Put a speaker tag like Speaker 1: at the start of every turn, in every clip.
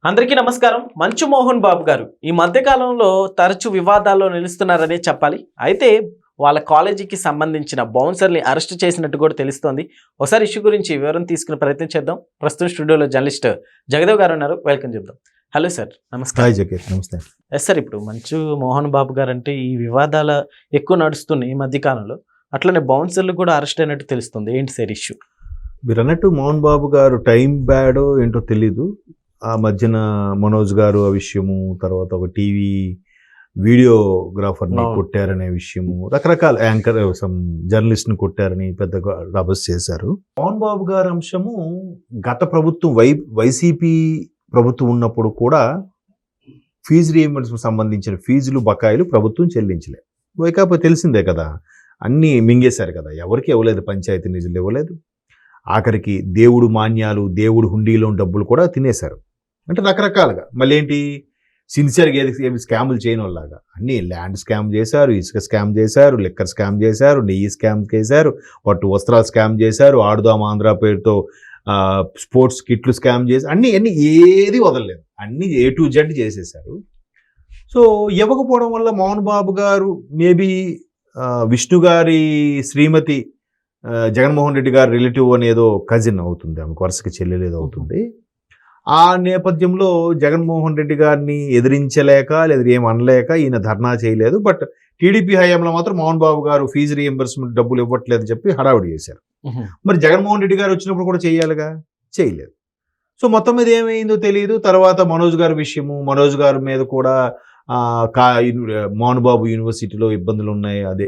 Speaker 1: అందరికీ నమస్కారం. మంచు మోహన్ బాబు గారు ఈ మధ్య కాలంలో తరచూ వివాదాల్లో నిలుస్తున్నారనే చెప్పాలి. అయితే వాళ్ళ కాలేజీకి సంబంధించిన బౌన్సర్ని అరెస్ట్ చేసినట్టు కూడా తెలుస్తోంది. ఒకసారి ఇష్యూ గురించి వివరం తీసుకునే ప్రయత్నం చేద్దాం. ప్రస్తుతం స్టూడియోలో జర్నలిస్ట్ జగదేవ్ గారు ఉన్నారు. వెల్కమ్ చెప్దాం. హలో సార్, నమస్కారం.
Speaker 2: హాయ్ జగేష్, నమస్తే.
Speaker 1: ఎస్ సార్, ఇప్పుడు మంచు మోహన్ బాబు గారు అంటే ఈ వివాదాలు ఎక్కువ నడుస్తున్నాయి ఈ మధ్య కాలంలో. అట్లనే బౌన్సర్లు కూడా అరెస్ట్ అయినట్టు తెలుస్తుంది. ఏంటి సార్ ఇష్యూ?
Speaker 2: మీరు అన్నట్టు మోహన్ బాబు గారు టైం బ్యాడో ఏంటో తెలీదు. ఆ మధ్యన మనోజ్ గారు ఆ విషయము, తర్వాత ఒక టీవీ వీడియోగ్రాఫర్ని కొట్టారనే విషయము, రకరకాల యాంకర్ జర్నలిస్ట్ని కొట్టారని పెద్దగా రభస్ చేశారు. మోహన్ బాబు గారి అంశము గత ప్రభుత్వం వైసీపీ ప్రభుత్వం ఉన్నప్పుడు కూడా ఫీజు రీయింబర్స్మెంట్ సంబంధించిన ఫీజులు బకాయిలు ప్రభుత్వం చెల్లించలేదు. వైకాపా తెలిసిందే కదా, అన్నీ మింగేశారు కదా, ఎవరికి ఇవ్వలేదు, పంచాయతీ నిధులు ఇవ్వలేదు, ఆఖరికి దేవుడు మాన్యాలు, దేవుడు హుండీలో డబ్బులు కూడా తినేశారు. అంటే రకరకాలుగా మళ్ళీ ఏంటి సిన్సియర్గా ఏది స్కాములు చేయని వాళ్ళలాగా అన్నీ ల్యాండ్ స్కామ్ చేశారు, ఇసుక స్కామ్ చేశారు, లిక్కర్ స్కామ్ చేశారు, నెయ్యి స్కామ్ చేశారు, పట్టు వస్త్రాలు స్కామ్ చేశారు, ఆడుదాం ఆంధ్ర పేరుతో స్పోర్ట్స్ కిట్లు స్కామ్ చేసి అన్నీ ఏది వదలలేదు, అన్నీ A to Z చేసేశారు. సో ఇవ్వకపోవడం వల్ల మోహన్ బాబు గారు మేబీ విష్ణు గారి శ్రీమతి జగన్మోహన్ రెడ్డి గారి రిలేటివ్ అనేదో కజిన్ అవుతుంది, ఆమెకు వరుసకి చెల్లెలేదో అవుతుంది. ఆ నేపథ్యంలో జగన్మోహన్ రెడ్డి గారిని ఎదిరించలేక లేదా ఏం అనలేక ఈయన ధర్నా చేయలేదు. బట్ టీడీపీ హయాంలో మాత్రం మోహన్ బాబు గారు ఫీజు రీయింబర్స్మెంట్ డబ్బులు ఇవ్వట్లేదని చెప్పి హడావుడి చేశారు. మరి జగన్మోహన్ రెడ్డి గారు వచ్చినప్పుడు కూడా చేయాలిగా, చేయలేదు. సో మొత్తం మీద ఏమైందో తెలియదు. తర్వాత మనోజ్ గారి విషయము, మనోజ్ గారి మీద కూడా మోహన్ బాబు యూనివర్సిటీలో ఇబ్బందులు ఉన్నాయి, అదే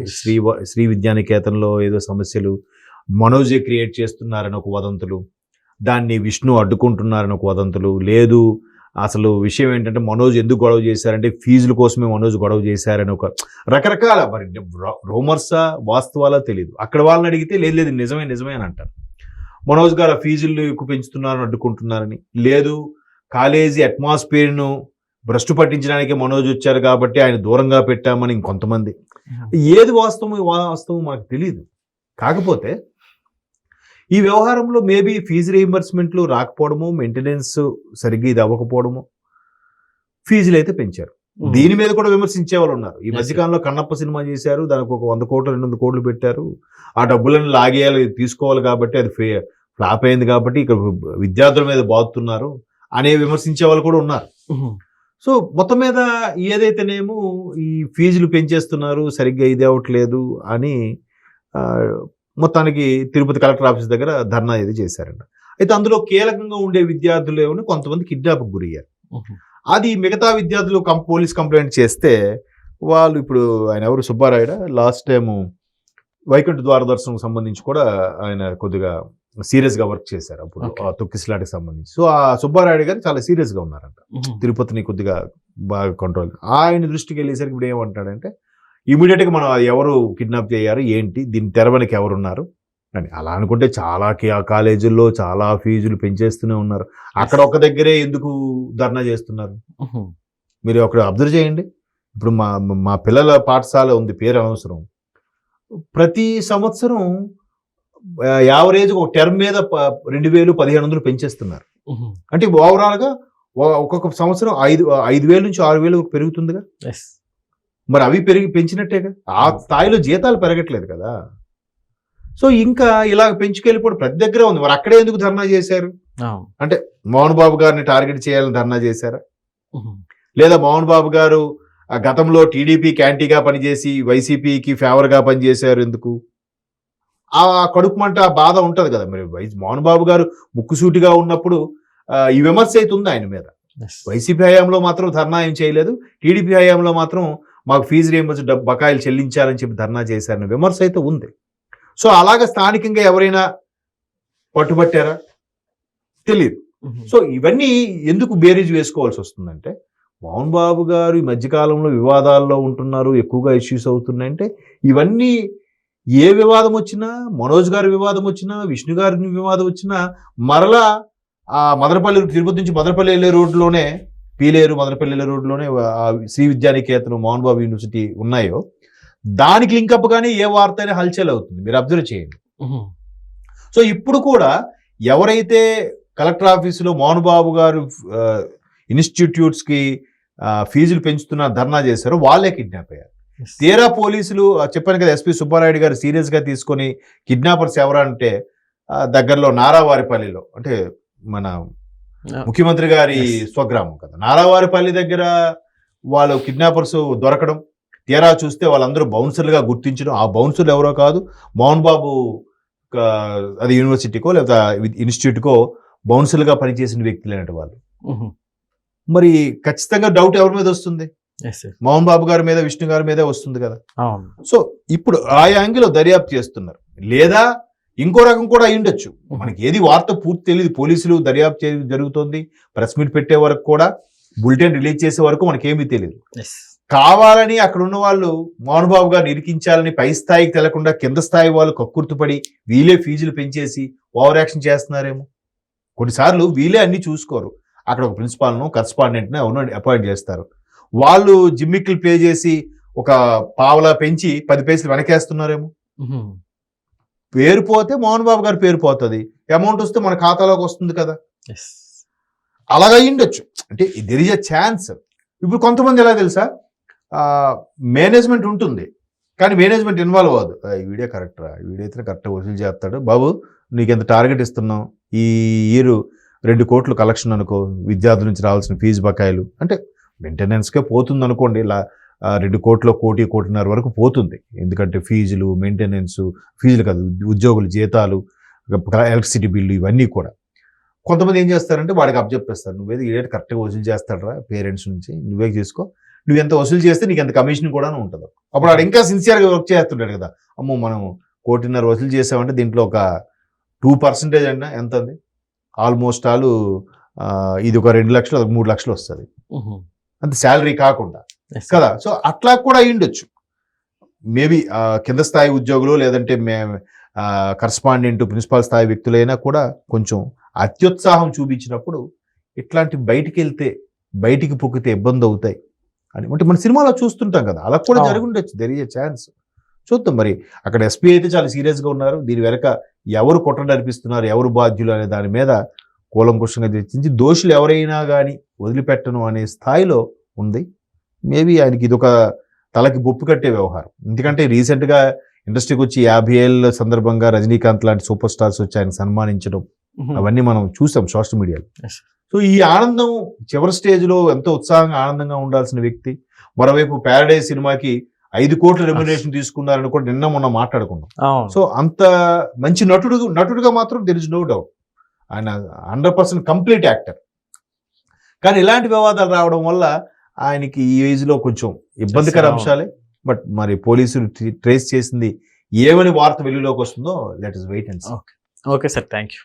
Speaker 2: శ్రీ విద్యానికేతన్లో ఏదో సమస్యలు మనోజే క్రియేట్ చేస్తున్నారని ఒక వదంతులు, దాన్ని విష్ణు అడ్డుకుంటున్నారని ఒక వదంతులు, లేదు అసలు విషయం ఏంటంటే మనోజ్ ఎందుకు గొడవ చేశారంటే ఫీజుల కోసమే మనోజ్ గొడవ చేశారని ఒక రకరకాల మరి రూమర్సా వాస్తవాలా తెలియదు. అక్కడ వాళ్ళని అడిగితే లేదు లేదు నిజమే అని అంటారు. మనోజ్ గారు ఫీజులు ఎక్కువ పెంచుతున్నారని అడ్డుకుంటున్నారని, లేదు కాలేజీ అట్మాస్ఫియర్ను భ్రష్టు పట్టించడానికి మనోజ్ వచ్చారు కాబట్టి ఆయన దూరంగా పెట్టామని ఇంకొంతమంది. ఏది వాస్తవం మనకు తెలియదు. కాకపోతే ఈ వ్యవహారంలో మేబీ ఫీజు రీయింబర్స్మెంట్లు రాకపోవడము, మెయింటెనెన్స్ సరిగ్గా ఇది అవ్వకపోవడము, ఫీజులు అయితే పెంచారు. దీని మీద కూడా విమర్శించే వాళ్ళు ఉన్నారు. ఈ మధ్యకాలంలో కన్నప్ప సినిమా చేశారు, దానికి ఒక 100 కోట్లు 200 కోట్లు పెట్టారు, ఆ డబ్బులను లాగేయాలి తీసుకోవాలి కాబట్టి అది ఫ్లాప్ అయింది కాబట్టి ఇక విద్యార్థుల మీద బాదుతున్నారు అనే విమర్శించే వాళ్ళు కూడా ఉన్నారు. సో మొత్తం మీద ఏదైతేనేమో ఈ ఫీజులు పెంచేస్తున్నారు, సరిగ్గా ఇది అవ్వట్లేదు అని మొత్తానికి తిరుపతి కలెక్టర్ ఆఫీస్ దగ్గర ధర్నా ఇది చేశారంట. అయితే అందులో కీలకంగా ఉండే విద్యార్థులు ఏమో కొంతమంది కిడ్నాప్కి గురయ్యారు. అది మిగతా విద్యార్థులు పోలీస్ కంప్లైంట్ చేస్తే వాళ్ళు ఇప్పుడు ఆయన ఎవరు సుబ్బారాయుడు లాస్ట్ టైము వైకుంఠ ద్వారదర్శనం సంబంధించి కూడా ఆయన కొద్దిగా సీరియస్గా వర్క్ చేశారు అప్పుడు తొక్కిసలాటకి సంబంధించి. సో ఆ సుబ్బారాయుడు గారు చాలా సీరియస్గా ఉన్నారంట, తిరుపతిని కొద్దిగా బాగా కంట్రోల్. ఆయన దృష్టికి వెళ్ళేసరికి ఇప్పుడు ఏమంటాడంటే ఇమీడియట్గా మనం ఎవరు కిడ్నాప్ చేయారు ఏంటి, దీన్ని తెరవనికి ఎవరున్నారు అని. అలా అనుకుంటే చాలా కాలేజీల్లో చాలా ఫీజులు పెంచేస్తూనే ఉన్నారు. అక్కడ ఒక దగ్గరే ఎందుకు ధర్నా చేస్తున్నారు మీరు అక్కడ అబ్జర్వ్ చేయండి. ఇప్పుడు మా పిల్లల పాఠశాల ఉంది, పేరు అనవసరం, ప్రతి సంవత్సరం యావరేజ్ ఒక టర్మ్ మీద 2000-1500 పెంచేస్తున్నారు. అంటే ఓవరాల్గా ఒక్కొక్క సంవత్సరం 5,000 నుంచి 6,000 పెరుగుతుందిగా. మరి అవి పెంచినట్టేగా, ఆ స్థాయిలో జీతాలు పెరగట్లేదు కదా. సో ఇంకా ఇలా పెంచుకెళ్ళిపోవడం ప్రతి దగ్గర ఉంది. మరి అక్కడే ఎందుకు ధర్నా చేశారు అంటే మోహన్ బాబు గారిని టార్గెట్ చేయాలని ధర్నా చేశారా, లేదా మోహన్ బాబు గారు గతంలో టీడీపీ క్యాంటీగా పనిచేసి వైసీపీకి ఫేవర్గా పనిచేశారు ఎందుకు? ఆ కడుపు మంట ఆ బాధ ఉంటుంది కదా. మరి మోహన్ బాబు గారు ముక్కుసూటిగా ఉన్నప్పుడు ఈ విమర్శ అయితే ఉంది ఆయన మీద. వైసీపీ హయాంలో మాత్రం ధర్నా ఏం చేయలేదు, టీడీపీ హయాంలో మాత్రం మాకు ఫీజు రీయింబర్స్ బకాయిలు చెల్లించాలని చెప్పి ధర్నా చేశారని విమర్శ అయితే ఉంది. సో అలాగే స్థానికంగా ఎవరైనా పట్టుబట్టారా తెలియదు. సో ఇవన్నీ ఎందుకు బేరీజ్ వేసుకోవాల్సి వస్తుందంటే మోహన్ బాబు గారు ఈ మధ్యకాలంలో వివాదాల్లో ఉంటున్నారు, ఎక్కువగా ఇష్యూస్ అవుతున్నాయంటే ఇవన్నీ ఏ వివాదం వచ్చినా, మనోజ్ గారి వివాదం వచ్చినా, విష్ణు గారి వివాదం వచ్చినా మరలా ఆ మదనపల్లి తిరుపతి నుంచి మదనపల్లి వెళ్ళే రోడ్లోనే పీలేరు మదనపల్లి వెళ్ళే రోడ్లోనే శ్రీ విద్యానికేతన్ మోహన్ బాబు యూనివర్సిటీ ఉన్నాయో దానికి లింకప్ గానీ ఏ వార్త అయినా హల్చల్ అవుతుంది. మీరు అబ్జర్వ్ చేయండి. సో ఇప్పుడు కూడా ఎవరైతే కలెక్టర్ ఆఫీసులో మోహన్ బాబు గారు ఇన్స్టిట్యూట్స్కి ఫీజులు పెంచుతున్న ధర్నా చేశారో వాళ్ళే కిడ్నాప్ అయ్యారు. తీరా పోలీసులు చెప్పాను కదా, ఎస్పీ సుబ్బారాయుడు గారు సీరియస్గా తీసుకొని కిడ్నాపర్స్ ఎవరంటే దగ్గరలో నారావారిపల్లిలో, అంటే మన ముఖ్యమంత్రి గారి స్వగ్రామం కదా, నారావారిపల్లి దగ్గర వాళ్ళు కిడ్నాపర్స్ దొరకడం, తీరా చూస్తే వాళ్ళందరూ బౌన్సర్లుగా గుర్తించడం. ఆ బౌన్సర్లు ఎవరో కాదు, మోహన్ బాబు అది యూనివర్సిటీకో లేదా ఇన్స్టిట్యూట్కో బౌన్సర్లుగా పనిచేసిన వ్యక్తులైనటువంటి వాళ్ళు. మరి ఖచ్చితంగా డౌట్ ఎవరి మీద వస్తుంది? మోహన్ బాబు గారి మీద, విష్ణు గారి మీద వస్తుంది కదా. సో ఇప్పుడు ఆ యాంగిల్ దర్యాప్తు చేస్తున్నారు. లేదా ఇంకో రకం కూడా అయి ఉండొచ్చు, మనకి ఏది వార్త పూర్తి తెలియదు. పోలీసులు దర్యాప్తు జరుగుతుంది, ప్రెస్ మీట్ పెట్టే వరకు కూడా, బులెటిన్ రిలీజ్ చేసే వరకు మనకేమీ తెలియదు. కావాలని అక్కడ ఉన్న వాళ్ళు మోహన్ బాబు గారిని ఇరికించాలని పై స్థాయికి తెలకుండా కింద స్థాయి వాళ్ళు కక్కుర్తుపడి వీళ్ళే ఫీజులు పెంచేసి ఓవర్ యాక్షన్ చేస్తున్నారేమో. కొన్నిసార్లు వీళ్ళే అన్ని చూసుకోరు, అక్కడ ఒక ప్రిన్సిపాల్ను కరస్పాండెంట్ని ఎవరినో అపాయింట్ చేస్తారు. వాళ్ళు జిమ్మిక్లు ప్లే చేసి ఒక పావలా పెంచి 10 పైసలు వెనకేస్తున్నారేమో. పేరు పోతే మోహన్ బాబు గారి పేరు పోతుంది, అమౌంట్ వస్తే మన ఖాతాలోకి వస్తుంది కదా. అలాగా ఉండొచ్చు, అంటే దెర్ ఇస్ ఎ ఛాన్స్. ఇప్పుడు కొంతమంది ఎలా తెలుసా, మేనేజ్మెంట్ ఉంటుంది కానీ మేనేజ్మెంట్ ఇన్వాల్వ్ అవ్వదు. వీడియో కరెక్టరా, వీడైతే కరెక్ట్గా వసూలు చేస్తాడు, బాబు నీకు ఎంత టార్గెట్ ఇస్తున్నాం, ఈ ఇయర్ 2 కోట్లు కలెక్షన్ అనుకో, విద్యార్థుల నుంచి రావాల్సిన ఫీజు బకాయిలు, అంటే మెయింటెనెన్స్కే పోతుంది అనుకోండి, ఇలా 2 కోట్లు, 1 కోటిన్నర వరకు పోతుంది. ఎందుకంటే ఫీజులు, మెయింటెనెన్స్, ఫీజులు కాదు, ఉద్యోగుల జీతాలు, ఎలక్ట్రిసిటీ బిల్లు, ఇవన్నీ కూడా. కొంతమంది ఏం చేస్తారంటే వాడికి అప్పచెప్పేస్తారు, నువ్వేది ఈ రేట్ కరెక్ట్గా వసూలు చేస్తాడరా పేరెంట్స్ నుంచి, నువ్వే చేసుకో, నువ్వు ఎంత వసూలు చేస్తే నీకు ఎంత కమిషన్ కూడా ఉంటుంది. అప్పుడు వాడు ఇంకా సిన్సియర్గా వర్క్ చేస్తుంటాడు కదా. అమ్మో మనం 1.5 కోటి వసూలు చేసామంటే దీంట్లో ఒక 2% అయినా ఎంత ఉంది, ఆల్మోస్ట్ ఆల్ ఇది ఒక 2 లక్షలు, 3 లక్షలు వస్తుంది అంత శాలరీ కాకుండా కదా. సో అట్లా కూడా అయ్యుండొచ్చు. మేబీ కింద స్థాయి ఉద్యోగులు లేదంటే కరస్పాండెంట్, ప్రిన్సిపాల్ స్థాయి వ్యక్తులైనా కూడా కొంచెం అత్యుత్సాహం చూపించినప్పుడు ఇట్లాంటి బయటికి పొక్కితే ఇబ్బంది అవుతాయి అని, అంటే మన సినిమాలో చూస్తుంటాం కదా, అలా కూడా జరిగి ఉండొచ్చు. There is a chance. చూద్దాం. మరి అక్కడ ఎస్పీ అయితే చాలా సీరియస్గా ఉన్నారు. దీని వెనక ఎవరు కుట్ర నడిపిస్తున్నారు, ఎవరు బాధ్యులు అనే దాని మీద కూలంకుషంగా చర్చించి దోషులు ఎవరైనా కానీ వదిలిపెట్టను అనే స్థాయిలో ఉంది. మేబీ ఆయనకి ఇదొక తలకి బొప్పు కట్టే వ్యవహారం. ఎందుకంటే రీసెంట్గా ఇండస్ట్రీకి వచ్చి 50 ఏళ్ళ సందర్భంగా రజనీకాంత్ లాంటి సూపర్ స్టార్స్ వచ్చి ఆయన సన్మానించడం, అవన్నీ మనం చూసాం సోషల్ మీడియాలో. సో ఈ ఆనందం చివరి స్టేజ్లో ఎంతో ఉత్సాహంగా ఆనందంగా ఉండాల్సిన వ్యక్తి మరోవైపు ప్యారడైజ్ సినిమాకి 5 కోట్ల రెమ్యునరేషన్ తీసుకున్నారని కూడా నిన్న మొన్న మాట్లాడుకున్నాం. సో అంత మంచి నటుడుగా మాత్రం దెర్ ఇస్ నో డౌట్, ఆయన 100% కంప్లీట్ యాక్టర్. కానీ ఇలాంటి వివాదాలు రావడం వల్ల ఆయనకి ఈ ఏజ్లో కొంచెం ఇబ్బందికర అంశాలే. బట్ మరి పోలీసులు ట్రేస్ చేసింది ఏమని వార్త వెలుగులోకి వస్తుందో let us wait and see.
Speaker 1: Okay sir, thank you.